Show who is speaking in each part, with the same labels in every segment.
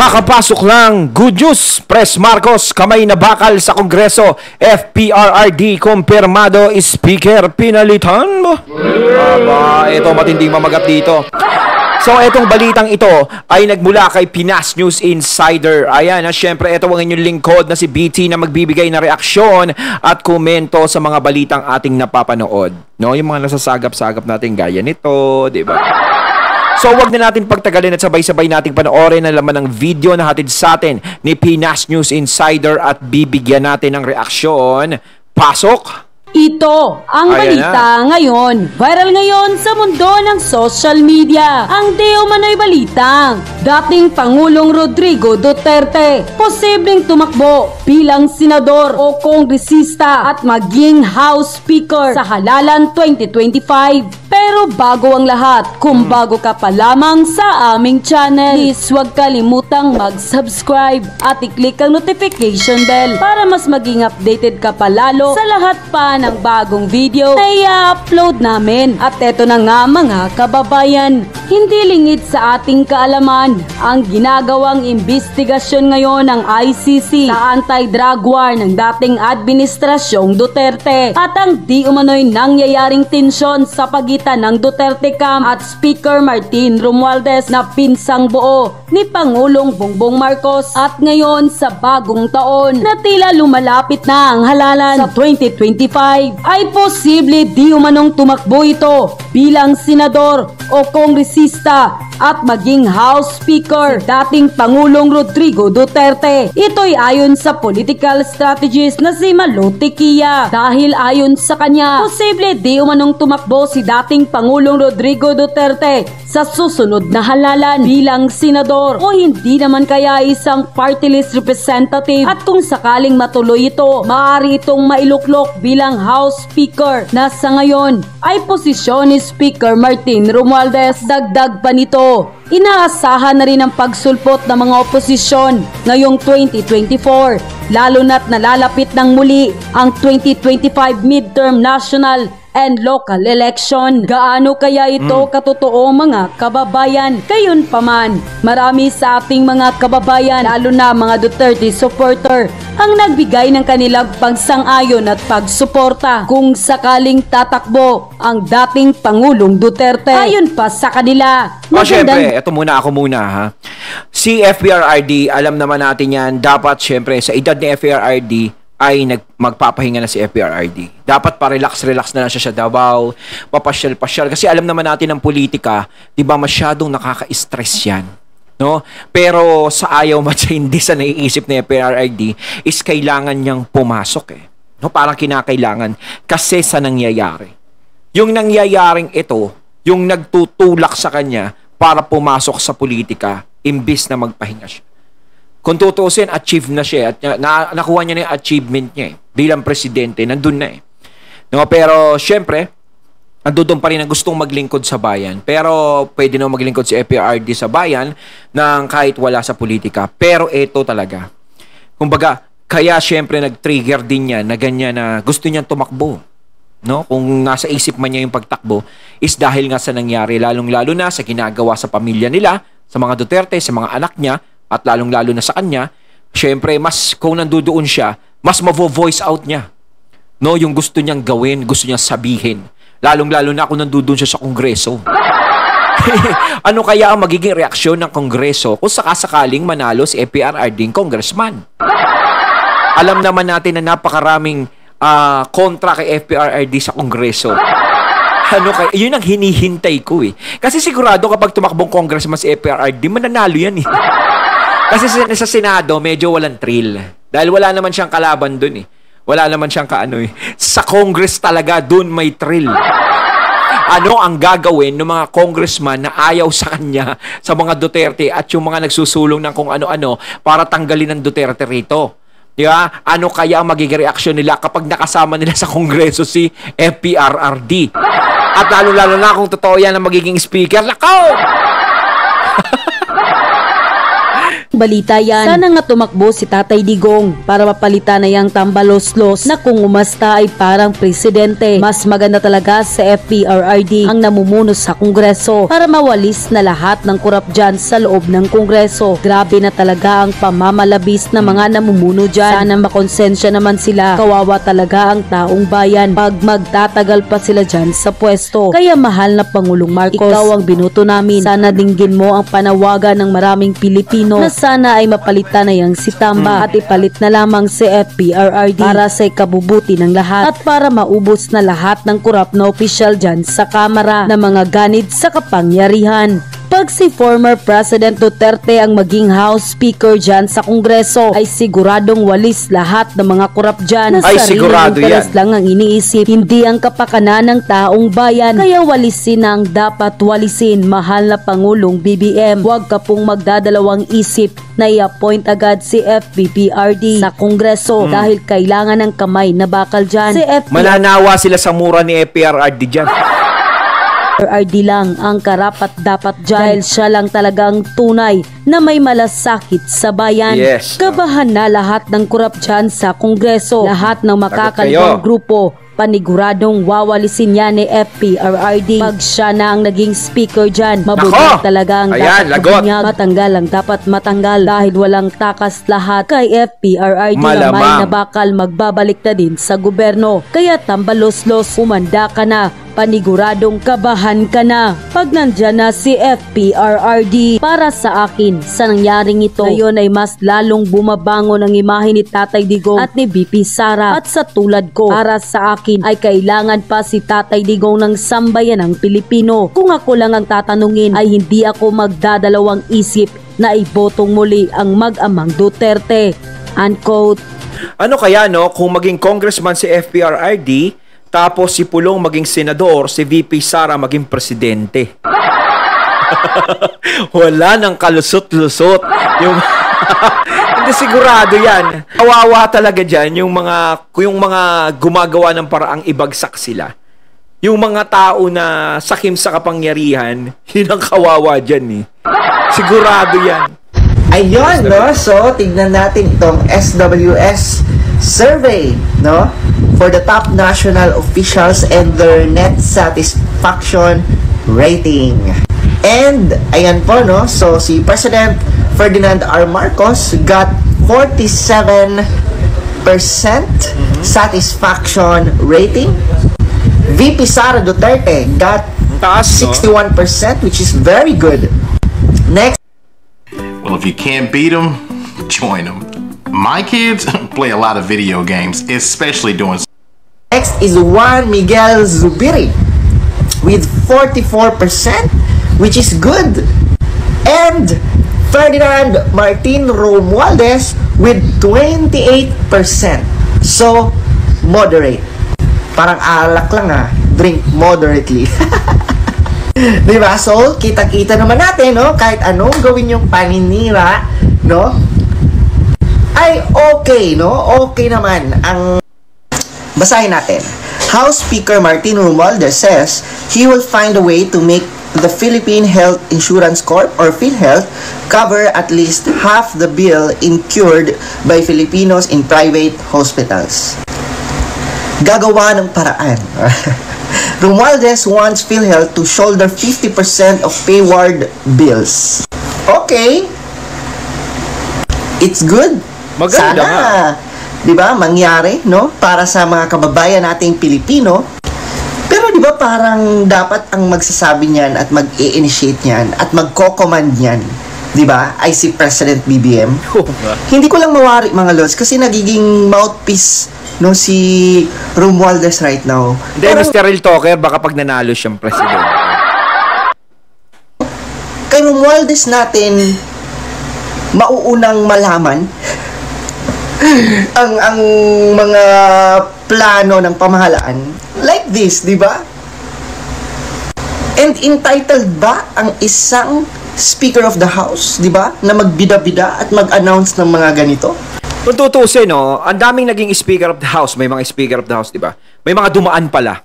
Speaker 1: Kakapasok lang, good news, Pres Marcos, kamay na bakal sa Kongreso, FPRRD, kumpirmado, Speaker, pinalitan mo. Aba, ito matinding mamagat dito. So, etong balitang ito ay nagmula kay Pinas News Insider. Ayan, syempre, ito ang inyong lingkod na si BT na magbibigay na reaksyon at komento sa mga balitang ating napapanood. No, yung mga nasasagap-sagap natin gaya nito, di ba? So, wag na natin pagtagalin at sabay-sabay nating panoorin ang laman ng video na hatid sa atin ni Pinas News Insider at bibigyan natin ng reaksyon. Pasok!
Speaker 2: Ito ang balita ngayon. Viral ngayon sa mundo ng social media. Ang di umano'y balitang dating Pangulong Rodrigo Duterte posibleng tumakbo bilang senador o kongresista at maging House Speaker sa halalan 2025. Pero bago ang lahat, kung bago ka pa lamang sa aming channel, please huwag kalimutang mag-subscribe at i-click ang notification bell para mas maging updated ka palalo sa lahat pa ng bagong video na i-upload namin. At eto na nga mga kababayan, hindi lingid sa ating kaalaman ang ginagawang investigasyon ngayon ng ICC sa anti-drug war ng dating administrasyong Duterte at ang di umano'y nangyayaring tensyon sa pagitan ng Duterte Camp at Speaker Martin Romualdez na pinsang buo ni Pangulong Bongbong Marcos. At ngayon sa bagong taon na tila lumalapit na ang halalan sa 2025 ay posible di umanong tumakbo ito bilang senador o kongresista at maging House Speaker si dating Pangulong Rodrigo Duterte. Ito'y ayon sa political strategist na si Malote Kia. Dahil ayon sa kanya, posible di umanong tumakbo si dating Pangulong Rodrigo Duterte sa susunod na halalan bilang senador o hindi naman kaya isang party list representative, at kung sakaling matuloy ito, maaari itong mailuklok bilang House Speaker na sa ngayon ay posisyon ni Speaker Martin Romualdez. Dagdag pa nito, inaasahan na rin ang pagsulpot ng mga oposisyon ngayong 2024, lalo na't nalalapit ng muli ang 2025 midterm national and local election. Gaano kaya ito katotoo mga kababayan? Gayon paman, marami sa ating mga kababayan, lalo na mga Duterte supporter, ang nagbigay ng kanilang pagsang-ayon at pagsuporta kung sakaling tatakbo ang dating Pangulong Duterte. Ayon pa sa kanila,
Speaker 1: syempre, ito muna ako ha. Si FPRRD, alam naman natin yan, dapat syempre sa edad ni FPRRD ay magpapahinga na si FPRRD. Dapat pa-relax-relax na lang siya sa Davao, papasyal-pasyal. Kasi alam naman natin ng politika, di ba masyadong nakaka-stress yan. No? Pero sa ayaw hindi sa naiisip ni FPRRD is kailangan niyang pumasok eh. No? Parang kinakailangan kasi sa nangyayari. Yung nangyayaring ito, yung nagtutulak sa kanya para pumasok sa politika, imbis na magpahinga siya. Kung tutuusin, achieve na siya at nakuha niya na yung achievement niya eh. Bilang presidente, nandun na eh. No, pero syempre, nandun pa rin ang gustong maglingkod sa bayan. Pero pwede na maglingkod si FPRRD sa bayan nang kahit wala sa politika. Pero ito talaga. Kumbaga, kaya syempre nag-trigger din niya na ganyan na gusto niyang tumakbo. No? Kung nasa isip man niya yung pagtakbo is dahil nga sa nangyari, lalong-lalo na sa ginagawa sa pamilya nila, sa mga Duterte, sa mga anak niya, at lalong-lalo na sa kanya, syempre, mas kung nandoon siya, mas mavo-voice out niya. No, yung gusto niyang gawin, gusto niyang sabihin. Lalong-lalo na kung nandoon siya sa Kongreso. Ano kaya ang magiging reaksyon ng Kongreso kung sakasakaling manalo si FPRRD congressman? Alam naman natin na napakaraming kontra kay FPRRD sa Kongreso. Yun ang hinihintay ko eh. Kasi sigurado kapag tumakbong congressman si FPRRD, mananalo yan eh. Kasi sa Senado, medyo walang thrill. Dahil wala naman siyang kalaban dun eh. Wala naman siyang Sa Congress talaga, dun may thrill. Ano ang gagawin ng mga congressman na ayaw sa kanya, sa mga Duterte at yung mga nagsusulong ng kung ano-ano para tanggalin ng Duterte rito? Di ba? Ano kaya ang magiging reaksyon nila kapag nakasama nila sa Kongreso si FPRRD? At lalo-lalo na kung totoo yan ang magiging speaker. Nakaw!
Speaker 2: balita yan. Sana nga tumakbo si Tatay Digong para mapalitan na yung tambalos-los na kung umasta ay parang presidente. Mas maganda talaga sa FPRRD ang namumuno sa Kongreso para mawalis na lahat ng kurap dyan sa loob ng Kongreso. Grabe na talaga ang pamamalabis na mga namumuno dyan. Sana makonsensya naman sila. Kawawa talaga ang taong bayan pag magtatagal pa sila dyan sa pwesto. Kaya mahal na Pangulong Marcos, ikaw ang binuto namin. Sana dinggin mo ang panawagan ng maraming Pilipino na sana ay mapalitan na yang si Tamba at ipalit na lamang si FPRRD para sa ikabubuti ng lahat at para maubos na lahat ng kurap na opisyal dyan sa Kamara na mga ganid sa kapangyarihan. Pag si former President Duterte ang maging House Speaker dyan sa Kongreso ay siguradong walis lahat ng mga kurap dyan na sariling interes lang ang iniisip, hindi ang kapakanan ng taong bayan. Kaya walisin ang dapat walisin, mahal na Pangulong BBM. Huwag ka pong magdadalawang isip na i-appoint agad si FPPRD sa Kongreso dahil kailangan ng kamay na bakal dyan. Si
Speaker 1: Mananawa sila sa mura ni FPRRD dyan.
Speaker 2: RD lang ang karapat dapat dyan dahil siya lang talagang tunay na may malasakit sa bayan.
Speaker 1: Yes.
Speaker 2: Kabahan na lahat ng kurap dyan sa Kongreso. Lahat ng makakalibang grupo paniguradong wawalisin yan ni FPRRD. Pag siya na ang naging speaker dyan, mabuti talaga ang dapat matanggal ang dapat matanggal dahil walang takas lahat kay FPRRD na may na bakal magbabalik na din sa gobyerno. Kaya tambalos-los, umanda ka na, paniguradong kabahan ka na pag nandyan na si FPRRD. Para sa akin, sa nangyaring ito, ngayon ay mas lalong bumabangon ang imahe ni Tatay Digong at ni BP Sara. At sa tulad ko, para sa akin ay kailangan pa si Tatay Digong ng sambayan ng Pilipino. Kung ako lang ang tatanungin ay hindi ako magdadalawang isip na ibotong muli ang mag-amang Duterte. Unquote.
Speaker 1: Ano kaya kung maging congressman si FPRRD tapos si Pulong maging senador, si VP Sara maging presidente? Wala nang kalusot-lusot. Hindi sigurado yan. Kawawa talaga dyan yung mga gumagawa ng paraang ibagsak sila. Yung mga tao na sakim sa kapangyarihan, yun ang kawawa dyan Sigurado yan.
Speaker 3: Ayun, So, tignan natin itong SWS survey, for the top national officials and their net satisfaction rating. And, ayan po, So, si President Ferdinand R. Marcos got 47% satisfaction rating. VP Sara Duterte got 61%, which is very good. Next.
Speaker 4: Well, if you can't beat them, join them. My kids play a lot of video games, especially doing.
Speaker 3: Next is Juan Miguel Zubiri with 44%, which is good. And Ferdinand Martin Romualdez with 28%. So, moderate. Parang alak lang drink moderately. Diba? So, kita-kita naman natin, kahit anong gawin yung paninira, ay okay, Okay naman. Ang basahin natin. House Speaker Martin Romualdez says he will find a way to make the Philippine Health Insurance Corp or PhilHealth cover at least half the bill incurred by Filipinos in private hospitals. Gagawa ng paraan. Romualdez wants PhilHealth to shoulder 50% of payward bills. Okay. It's good.
Speaker 1: Maganda
Speaker 3: Sana, diba, mangyari, para sa mga kababayan nating Pilipino. Pero di ba parang dapat ang magsasabi niyan at mag-i-initiate niyan at magko-command niyan, di ba, ay si President BBM? Hindi ko lang mawari mga lods kasi nagiging mouthpiece si Romualdez right now.
Speaker 1: Hindi, Mr. Real Talker, baka pag nanalo siyang president.
Speaker 3: Kay Romualdez natin mauunang malaman ang mga plano ng pamahalaan like this, di ba? And entitled ba ang isang Speaker of the House, di ba, na magbida-bida at mag-announce ng mga ganito?
Speaker 1: Kung tutusin, ang daming naging Speaker of the House, may mga Speaker of the House, di ba? May mga dumaan pala.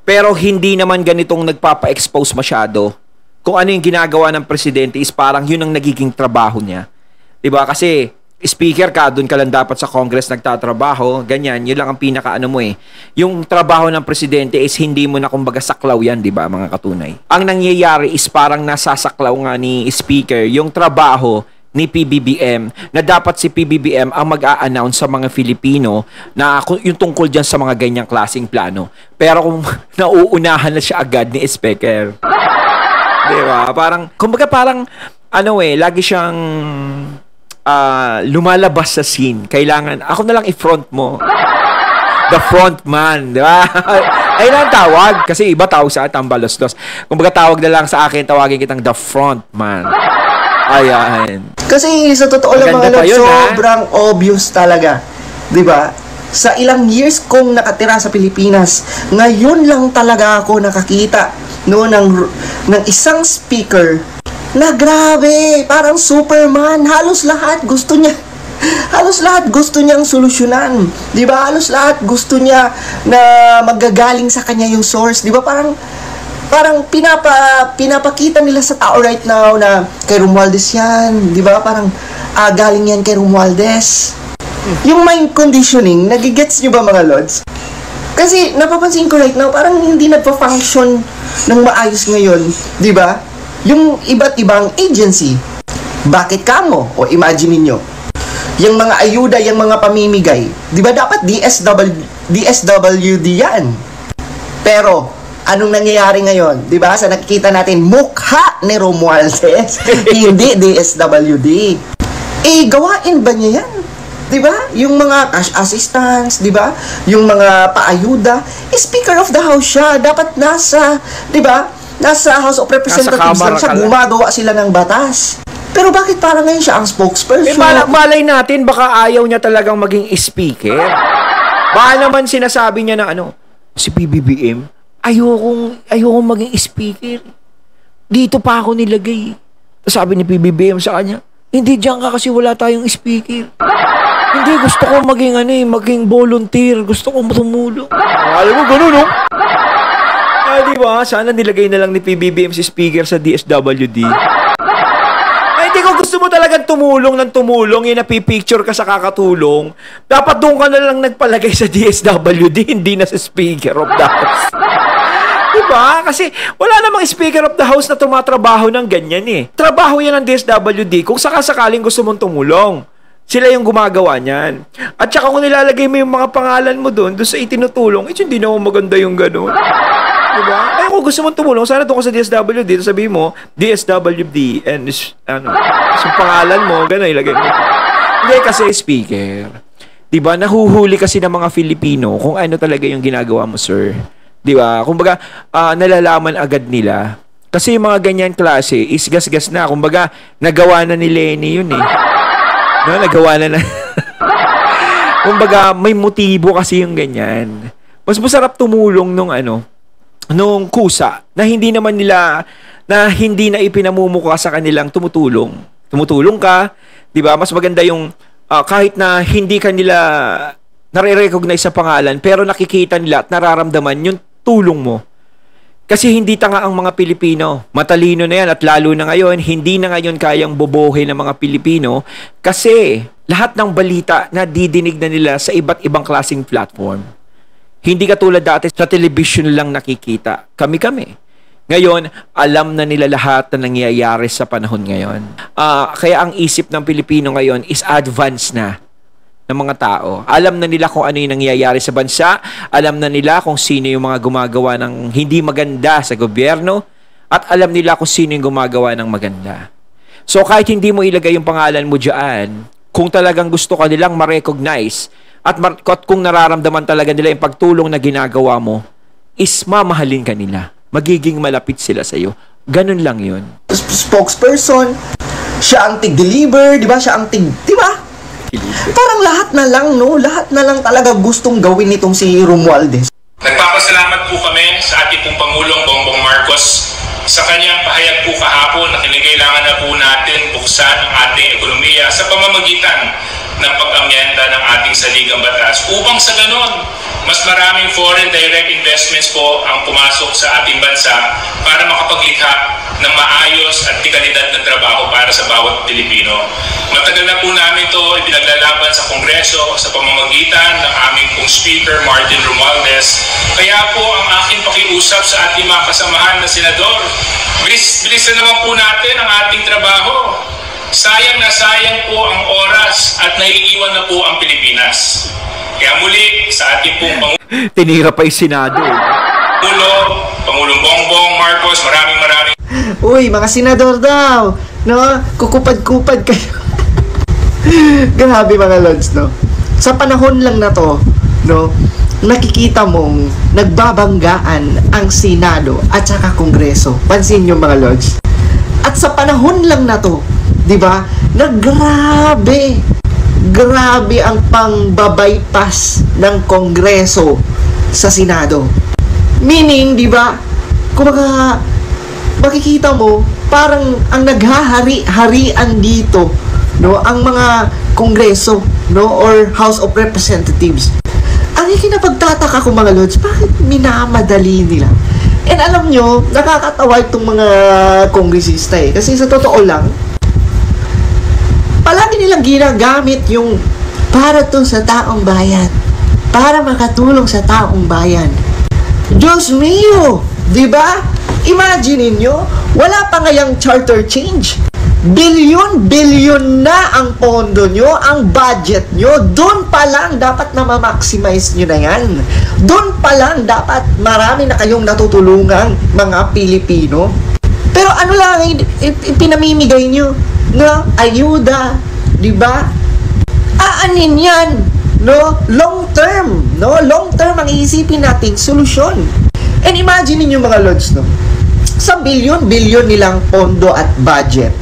Speaker 1: Pero hindi naman ganitong nagpapa-expose masyado. Kung ano yung ginagawa ng presidente is parang yun ang nagiging trabaho niya. Diba? Kasi speaker ka, doon ka lang dapat sa Congress nagtatrabaho, ganyan, yun lang ang pinaka ano mo eh. Yung trabaho ng presidente is hindi mo na kumbaga saklaw yan, di ba, mga katunay? Ang nangyayari is parang nasasaklaw nga ni speaker yung trabaho ni PBBM na dapat si PBBM ang mag-a-announce sa mga Filipino na yung tungkol dyan sa mga ganyang klaseng plano. Pero kung nauunahan na siya agad ni speaker. Di ba? Parang, kumbaga parang, ano eh, lagi siyang lumalabas sa scene. Kailangan, ako na lang i-front mo. The front man, di ba? Ayun ang tawag. Kasi iba tawag sa tambalos-los. Kung baga tawag na lang sa akin, tawagin kitang the front man. Ayan.
Speaker 3: Kasi sa totoo lang mga lord, sobrang obvious talaga. Di ba? Sa ilang years kong nakatira sa Pilipinas, ngayon lang talaga ako nakakita ng isang speaker na grabe, parang Superman. Halos lahat gusto niyang solusyonan. 'Di ba? Halos lahat gusto niya na magagaling sa kanya yung source. 'Di ba? Parang pinapakita nila sa tao right now na kay Romualdez yan. 'Di ba? Parang galing yan kay Romualdez. Yung mind conditioning, nagigets niyo ba mga lords? Kasi napapansin ko right now, parang hindi nagpa-function ng maayos ngayon. 'Di ba? Yung iba't ibang agency. Bakit kamo? O imagine niyo, yung mga ayuda, yung mga pamimigay, di ba dapat DSWD yan? Pero, anong nangyayari ngayon? Di ba? Sa nakikita natin, mukha ni Romualdez, hindi DSWD. Gawain ba niya yan? Di ba? Yung mga cash assistance, di ba? Yung mga paayuda, Speaker of the House siya. Dapat nasa, di ba? Nasa House of Representatives lang siya, gumagawa sila ng batas. Pero bakit parang ngayon siya ang spokesperson?
Speaker 1: Malay natin, baka ayaw niya talagang maging speaker. Baka naman sinasabi niya na si PBBM, ayokong maging speaker. Dito pa ako nilagay. Sabi ni PBBM sa kanya, hindi diyan ka kasi wala tayong speaker. Hindi, gusto ko maging volunteer. Gusto ko tumulong. Alam mo, ganun, no? Diba? Sana nilagay na lang ni PBBM si speaker sa DSWD. Hindi ko gusto mo talagang tumulong ng tumulong, yung napipicture ka sa kakatulong. Dapat doon ka na lang nagpalagay sa DSWD, hindi na sa Speaker of the House. Diba? Kasi wala namang Speaker of the House na tumatrabaho ng ganyan eh. Trabaho yan ng DSWD kung sakasakaling gusto mong tumulong. Sila yung gumagawa niyan. At saka kung nilalagay mo yung mga pangalan mo doon sa itinutulong, hindi naman maganda yung gano'n. Diba? Ay, kung gusto mong tumulong, sana doon ka sa DSWD, sabihin mo, DSWD, and yung pangalan mo, gano'n, ilagay mo. Hindi, kasi speaker. Diba? Nahuhuli kasi ng mga Filipino kung ano talaga yung ginagawa mo, sir. Diba? Kumbaga, nalalaman agad nila. Kasi yung mga ganyan klase, is gas-gas na. Kumbaga, nagawa na ni Lenny yun eh. No, nagawa na. Kumbaga, may motibo kasi yung ganyan. Mas masarap tumulong nung kusa na hindi na ipinamumukha sa kanilang tumutulong. Tumutulong ka, 'di ba? Mas maganda yung kahit na hindi kanila nare-recognize sa pangalan pero nakikita nila at nararamdaman yung tulong mo. Kasi hindi tanga ang mga Pilipino. Matalino na yan at lalo na ngayon, hindi na ngayon kayang bobohe ng mga Pilipino kasi lahat ng balita na didinig na nila sa iba't ibang klaseng platform. Hindi katulad dati sa television lang nakikita. Kami. Ngayon, alam na nila lahat na nangyayari sa panahon ngayon. Kaya ang isip ng Pilipino ngayon is advanced na ng mga tao. Alam na nila kung ano yung nangyayari sa bansa. Alam na nila kung sino yung mga gumagawa ng hindi maganda sa gobyerno. At alam nila kung sino yung gumagawa ng maganda. So kahit hindi mo ilagay yung pangalan mo dyan, kung talagang gusto ka nilang ma-recognize at kung nararamdaman talaga nila yung pagtulong na ginagawa mo, is mamahalin ka nila. Magiging malapit sila sa iyo. Ganun lang yun.
Speaker 3: Spokesperson, siya ang tig-deliver, di ba? Siya ang di ba? Parang lahat na lang, no? Lahat na lang talaga gustong gawin nitong si Romualdez.
Speaker 5: Nagpapasalamat po kami sa ating pong Pangulong Bongbong Marcos sa kanyang pahayag po kahapon na kinakailangan na po natin buksan ang ating ekonomiya sa pamamagitan ng pag-amyenda ng ating saligang batas upang sa ganon, mas maraming foreign direct investments po ang pumasok sa ating bansa para makapaglikha ng maayos at kalidad na trabaho para sa bawat Pilipino. Matagal na po namin ito ipinaglalaban sa Kongreso sa pamamagitan ng aming pong Speaker Martin Romualdez. Kaya po ang aking pakiusap sa ating mga kasamahan na senador, bilisan naman po natin ang ating trabaho. Sayang na sayang po ang oras at naiiwan na po ang Pilipinas. Kaya muli sa ating pong
Speaker 1: Tinira pa yung Senado.
Speaker 5: Pangulong Bongbong Marcos, maraming
Speaker 3: Uy, mga senador daw, no? Kukupad-kupad kayo. Grabe mga lods, no? Sa panahon lang na to, no? Nakikita mong nagbabanggaan ang Senado at saka Kongreso. Pansin nyo mga lods. At sa panahon lang na to, di ba? Grabe ang pangbabypass ng Kongreso sa Senado. Meaning, di ba? Kumbaga, makikita mo, parang ang naghahari-harian dito, no, ang mga Kongreso, no, or House of Representatives. Ang ikinapagtataka ko mga lods, bakit minamadali nila? And alam nyo, nakakatawa itong mga kongresista eh. Kasi sa totoo lang, palagi nilang ginagamit yung para to sa taong bayan. Para makatulong sa taong bayan. Diyos mio! Diba? Imagine niyo, wala pa ngayang charter change. Bilyon na ang pondo nyo, ang budget nyo. Doon pa lang dapat na ma-maximize nyo na yan. Doon pa lang dapat marami na kayong natutulungang mga Pilipino. Pero ano lang pinamimigay nyo? No? Ayuda. Diba? Aanin yan. No? Long term. No? Long term ang iisipin nating solusyon. And imagine niyo mga lods, no? Sa bilyon nilang pondo at budget.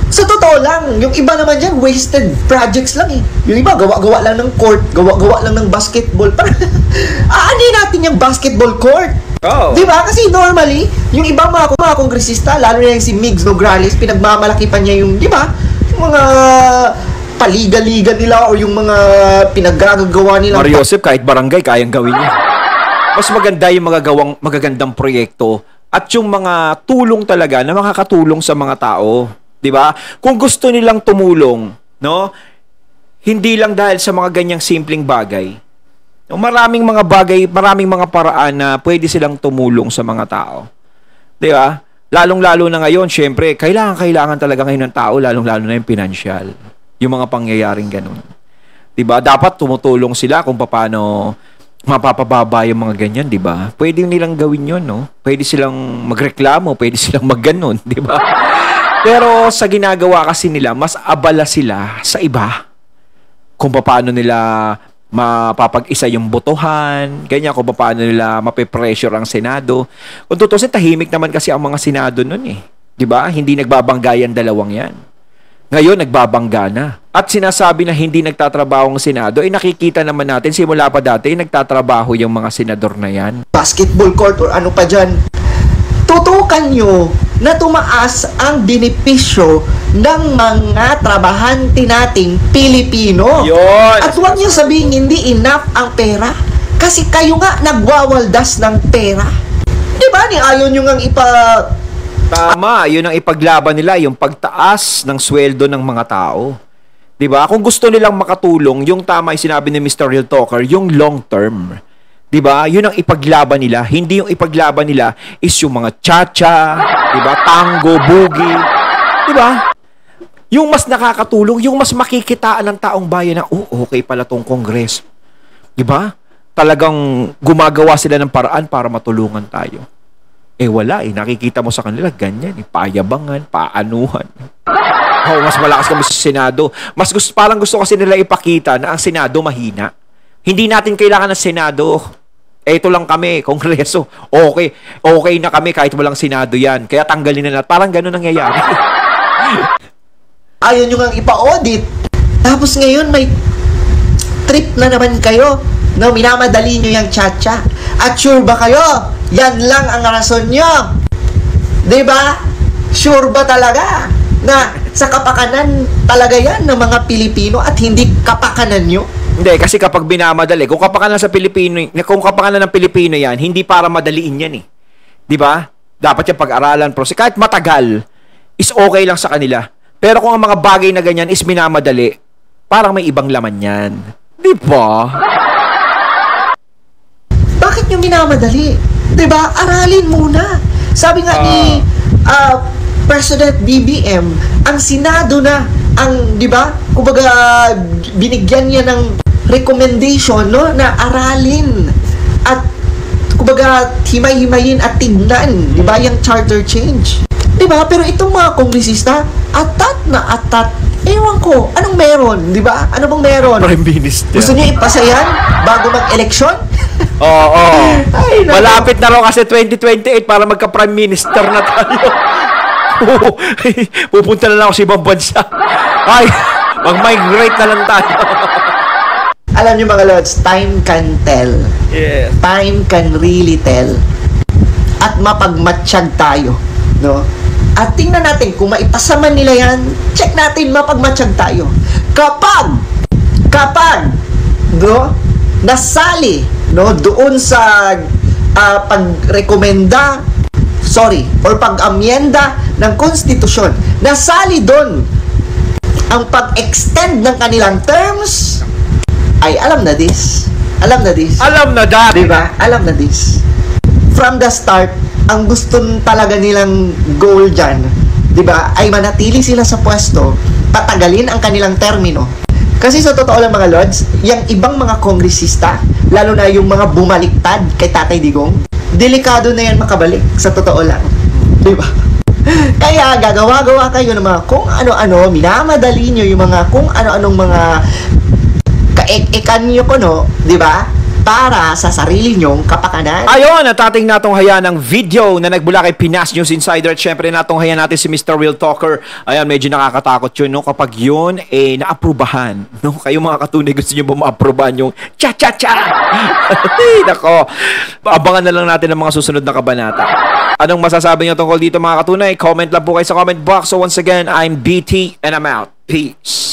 Speaker 3: Sa totoo lang, yung iba naman dyan, wasted projects lang eh. Yung iba, gawa-gawa lang ng court, gawa-gawa lang ng basketball. Aanin natin yung basketball court. Oh. Di ba? Kasi normally, yung ibang mga kongresista, lalo na yung si Migs Nograles, pinagmamalaki pa niya yung, di ba? Yung mga paliga-liga nila o yung mga pinaggagawa nila.
Speaker 1: Mario Joseph, kahit barangay, kayang gawin niya. Mas maganda yung magagandang proyekto at yung mga tulong talaga na makakatulong sa mga tao. 'Di ba? Kung gusto nilang tumulong, no? Hindi lang dahil sa mga ganyang simpleng bagay. No, maraming mga bagay, maraming mga paraan na pwede silang tumulong sa mga tao. 'Di ba? Lalong-lalo na ngayon, syempre, kailangan talaga ngayon ng tao, lalong-lalo na yung financial. Yung mga pangyayaring ganun. 'Di ba? Dapat tumutulong sila kung paano mapapababa yung mga ganyan, 'di ba? Pwede nilang gawin 'yon, no? Pwede silang magreklamo, pwede silang magganon, 'di ba? Pero sa ginagawa kasi nila, mas abala sila sa iba. Kung paano nila mapapag-isa yung botohan, ganyan, kung paano nila mape-pressure ang Senado. Kung tutusin, tahimik naman kasi ang mga Senado nun eh. 'Di ba? Hindi nagbabangga yan dalawang yan. Ngayon, nagbabangga na. At sinasabi na hindi nagtatrabaho ang Senado, nakikita naman natin, simula pa dati, nagtatrabaho yung mga senador na yan.
Speaker 3: Basketball court or ano pa dyan. Tutukan nyo na tumaas ang benepisyo ng mga trabahante nating Pilipino.
Speaker 1: Yun.
Speaker 3: At huwag nyo sabihin hindi enough ang pera. Kasi kayo nga nagwawaldas ng pera. Diba? Ayaw nyo nga
Speaker 1: Tama, yun ang ipaglaban nila, yung pagtaas ng sweldo ng mga tao. 'Di ba? Kung gusto nilang makatulong, yung tama yung sinabi ni Mr. Real Talker, yung long term. 'Di ba? Yun ang ipaglaban nila. Hindi yung ipaglaban nila is yung mga cha-cha, 'di ba? Tango, boogie. 'Di ba? Yung mas nakakatulong, yung mas makikitaan ng taong bayan na, okay pala tong Kongreso. 'Di ba? Talagang gumagawa sila ng paraan para matulungan tayo. Wala nakikita mo sa kanila ganyan, payabangan, paanuhan. Mas malakas kami sa Senado. Parang gusto kasi nila ipakita na ang Senado mahina. Hindi natin kailangan ng Senado. Ito lang kami, Kongreso. Okay na kami kahit walang Senado yan. Kaya tanggalin na natin. Parang gano'n nangyayari.
Speaker 3: Ayaw nyo nga ipa-audit. Tapos ngayon may trip na naman kayo. No, minamadali nyo yung cha-cha. At sure ba kayo? Yan lang ang rason nyo. Diba? Sure ba talaga na sa kapakanan talaga yan ng mga Pilipino at hindi kapakanan nyo?
Speaker 1: Hindi, kasi kapag binamadali, kung kapakanan ng Pilipino yan, hindi para madaliin yan eh. 'Di ba? dapat yung pag-aralan, process, kahit matagal, is okay lang sa kanila. Pero kung ang mga bagay na ganyan is minamadali, parang may ibang laman yan. Di ba?
Speaker 3: Bakit nyo minamadali? Diba? Aralin muna. Sabi nga ni President BBM, ang Senado na ang, di ba? Kumbaga, binigyan niya ng recommendation, no, na aralin at kumbaga himay-himayin at tignan, di ba, yung charter change. Di ba? Pero itong mga kongresista, atat na atat. Ewan ko, anong meron? Di ba? Ano bang meron?
Speaker 1: Prime Minister.
Speaker 3: Gusto niyo ipasa yan bago mag-eleksyon?
Speaker 1: Oo.
Speaker 3: Ay, naku.
Speaker 1: Malapit na raw kasi 2028 para magka-Prime Minister na tayo. Pupunta na lang ako sa ibang bansa. Ay, mag-migrate na lang tayo.
Speaker 3: Alam niyo mga lods, time can tell.
Speaker 1: Yes.
Speaker 3: Time can really tell. At mapagmatsyag tayo, no? At tingnan natin kung maipasa man nila yan, check natin mapagmatsyag tayo. Kapag no, nasali, no, doon sa or pag-amyenda ng konstitusyon, nasali doon ang pag-extend ng kanilang terms, ay alam na this. Alam na this.
Speaker 1: Alam na that.
Speaker 3: Diba? Alam na this. From the start, ang gusto talaga nilang goal dyan, diba, ay manatili sila sa pwesto, patagalin ang kanilang termino. Kasi sa totoo lang mga lods, yung ibang mga kongresista, lalo na yung mga bumaliktad kay Tatay Digong, delikado na yan makabalik, sa totoo lang. Diba? Kaya gagawa-gawa kayo ng mga kung ano-ano, minamadali nyo yung mga kung ano-anong mga kaek-ekan nyo ko, no? Diba? Para sa sarili nyong kapakanan.
Speaker 1: Ayon, at ating natunghayan ng video na nagbula kay Pinas News Insider. At syempre natunghayan natin si Mr. Real Talker. Ayan, medyo nakakatakot yun, no? Kapag yun, naaprubahan. No? Kayo mga katunay, gusto nyo ba maaprubahan yung cha-cha-cha? Nako. Abangan na lang natin ang mga susunod na kabanata. Anong masasabi nyo tungkol dito mga katunay? Comment lang po kayo sa comment box. So once again, I'm BT and I'm out. Peace.